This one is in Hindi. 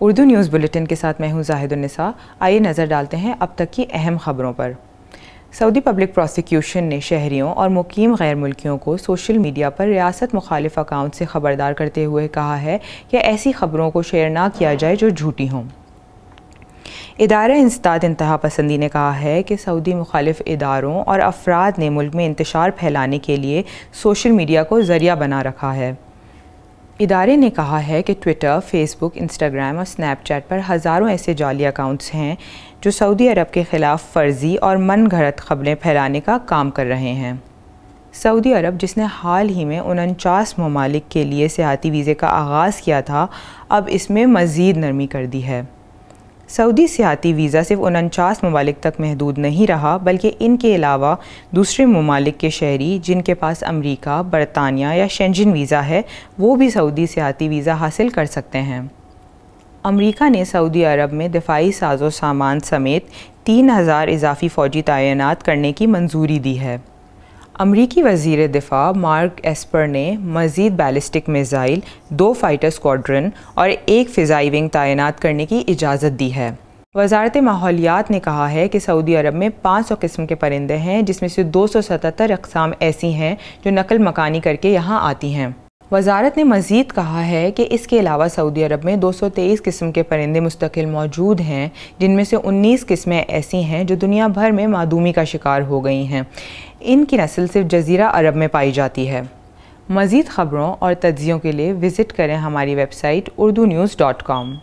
उर्दू न्यूज़ बुलेटिन के साथ मैं हूँ ज़ाहिदुन्निसा। आइए नज़र डालते हैं अब तक की अहम खबरों पर। सऊदी पब्लिक प्रोसिक्यूशन ने शहरियों और मुकीम गैर मुल्कियों को सोशल मीडिया पर रियासत मुखालिफ अकाउंट से ख़बरदार करते हुए कहा है कि ऐसी खबरों को शेयर ना किया जाए जो झूठी हों। इदारा इंसदाद इंतहा पसंदी ने कहा है कि सऊदी मुखालिफ इदारों और अफराद ने मुल्क में इंतशार फैलाने के लिए सोशल मीडिया को ज़रिया बना रखा है। इदारे ने कहा है कि ट्विटर, फेसबुक, इंस्टाग्राम और स्नैपचैट पर हज़ारों ऐसे जाली अकाउंट्स हैं जो सऊदी अरब के ख़िलाफ़ फ़र्ज़ी और मन घड़त ख़बरें फैलाने का काम कर रहे हैं। सऊदी अरब, जिसने हाल ही में 49 ममालिक के लिए सियाहती वीज़े का आगाज़ किया था, अब इसमें मज़ीद नरमी कर दी है। सऊदी सियाहती वीज़ा सिर्फ 49 ममालिक तक महदूद नहीं रहा, बल्कि इनके अलावा दूसरे ममालिक के शहरी जिनके पास अमरीका, बरतानिया या शेंजन वीज़ा है, वो भी सऊदी सियाहती वीज़ा हासिल कर सकते हैं। अमरीका ने सऊदी अरब में दिफाई साजो सामान समेत 3000 इजाफी फ़ौजी तैनात करने की मंजूरी दी है। अमरीकी वज़ीर दिफ़ा मार्क एस्पर ने मज़ीद बैलिस्टिक मिसाइल, 2 फाइटर स्क्वाड्रन और 1 फ़िज़ाई विंग तैनात करने की इजाज़त दी है। वज़ारत माहौलियात ने कहा है कि सऊदी अरब में 500 किस्म के परिंदे हैं, जिसमें से 277 अक़साम ऐसी हैं जो नकल मकानी करके यहाँ आती हैं। वज़ारत ने मज़ीद कहा है कि इसके अलावा सऊदी अरब में 223 किस्म के परिंदे मुस्तकिल मौजूद हैं, जिनमें से 19 किस्में ऐसी हैं जो दुनिया भर में मादूमी का शिकार हो गई हैं। इनकी नस्ल सिर्फ जज़ीरा अरब में पाई जाती है। मज़ीद ख़बरों और तज्ज़ियों के लिए विज़िट करें हमारी वेबसाइट urdunews.com।